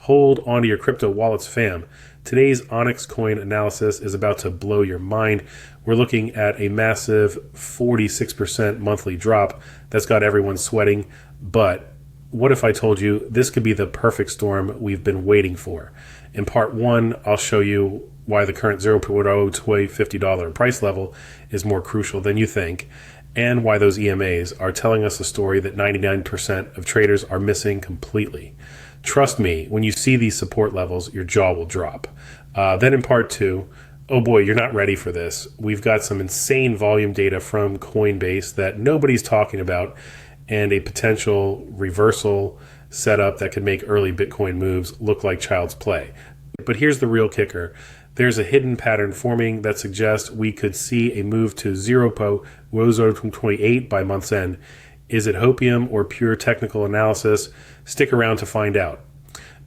Hold onto your crypto wallets, fam. Today's Onyxcoin analysis is about to blow your mind. We're looking at a massive 46% monthly drop that's got everyone sweating. But what if I told you this could be the perfect storm we've been waiting for? In part one, I'll show you why the current 0.0 to $50 price level is more crucial than you think, and why those EMAs are telling us a story that 99% of traders are missing completely. Trust me, when you see these support levels, your jaw will drop. Then in part two, oh boy, you're not ready for this. We've got some insane volume data from Coinbase that nobody's talking about, and a potential reversal setup that could make early Bitcoin moves look like child's play. But here's the real kicker. There's a hidden pattern forming that suggests we could see a move to 0.028 by month's end. Is it hopium or pure technical analysis? Stick around to find out.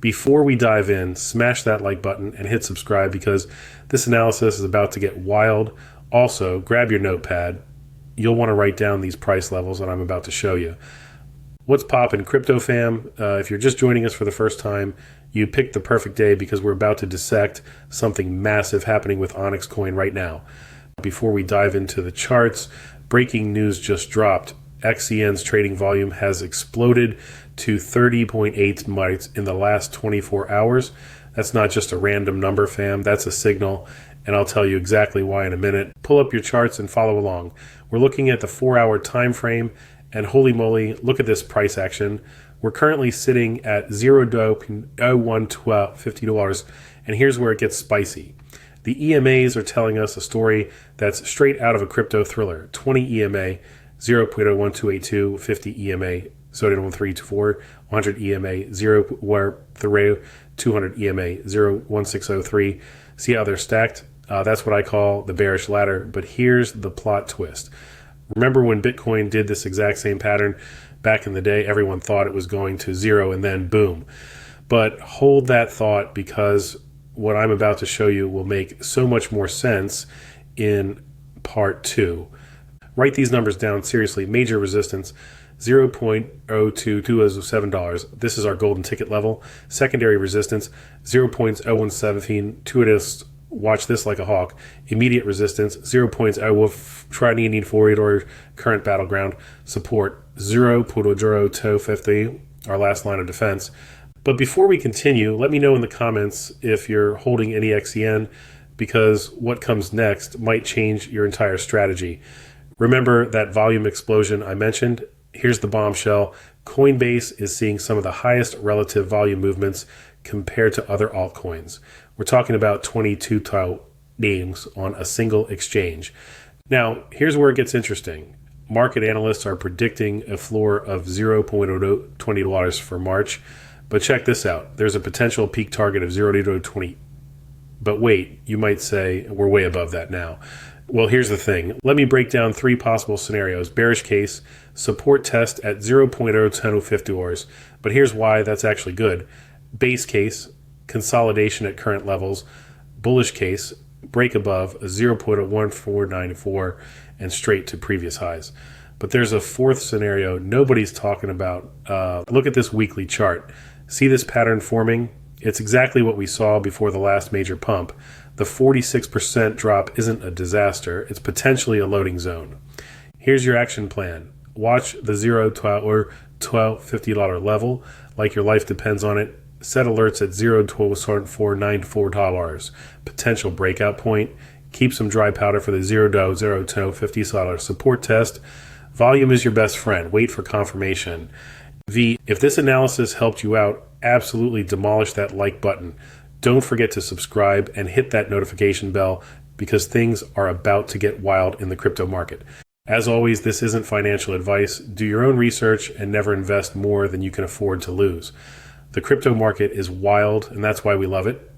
Before we dive in, smash that like button and hit subscribe because this analysis is about to get wild. Also, grab your notepad. You'll want to write down these price levels that I'm about to show you. What's poppin', crypto fam? If you're just joining us for the first time, you picked the perfect day because we're about to dissect something massive happening with Onyxcoin right now. Before we dive into the charts, breaking news just dropped. XCN's trading volume has exploded to 30.8 mites in the last 24 hours. That's not just a random number, fam. That's a signal, and I'll tell you exactly why in a minute. Pull up your charts and follow along. We're looking at the 4-hour time frame, and holy moly, look at this price action. We're currently sitting at $0.0150, and here's where it gets spicy. The EMAs are telling us a story that's straight out of a crypto thriller. 20 EMA, 0.01282, 50 EMA, 0.1324, 100 EMA, 0.3, 200 EMA, 0.1603. See how they're stacked? That's what I call the bearish ladder, but here's the plot twist. Remember when Bitcoin did this exact same pattern back in the day? Everyone thought it was going to zero and then boom. But hold that thought because what I'm about to show you will make so much more sense in part two. Write these numbers down seriously. Major resistance, $0.02207. This is our golden ticket level. Secondary resistance, 0.0117. Watch this like a hawk. Immediate resistance, 0.0. or current battleground. Support, 0.050, our last line of defense. But before we continue, let me know in the comments if you're holding any XCN, because what comes next might change your entire strategy. Remember that volume explosion I mentioned? Here's the bombshell. Coinbase is seeing some of the highest relative volume movements compared to other altcoins. We're talking about 22 names on a single exchange. Now, here's where it gets interesting. Market analysts are predicting a floor of $0.20 for March, but check this out. There's a potential peak target of 0.20. But wait, you might say we're way above that now. Well, here's the thing. Let me break down three possible scenarios. Bearish case, support test at 0.01050. But here's why that's actually good. Base case, consolidation at current levels. Bullish case, break above 0.1494 and straight to previous highs. But there's a fourth scenario nobody's talking about. Look at this weekly chart. See this pattern forming? It's exactly what we saw before the last major pump. The 46% drop isn't a disaster. It's potentially a loading zone. Here's your action plan. Watch the $0.1250 level like your life depends on it. Set alerts at $0.494. Potential breakout point. Keep some dry powder for the $0.050 support test. Volume is your best friend. Wait for confirmation. If this analysis helped you out, absolutely demolish that like button. Don't forget to subscribe and hit that notification bell because things are about to get wild in the crypto market. As always, this isn't financial advice. Do your own research and never invest more than you can afford to lose. The crypto market is wild, and that's why we love it.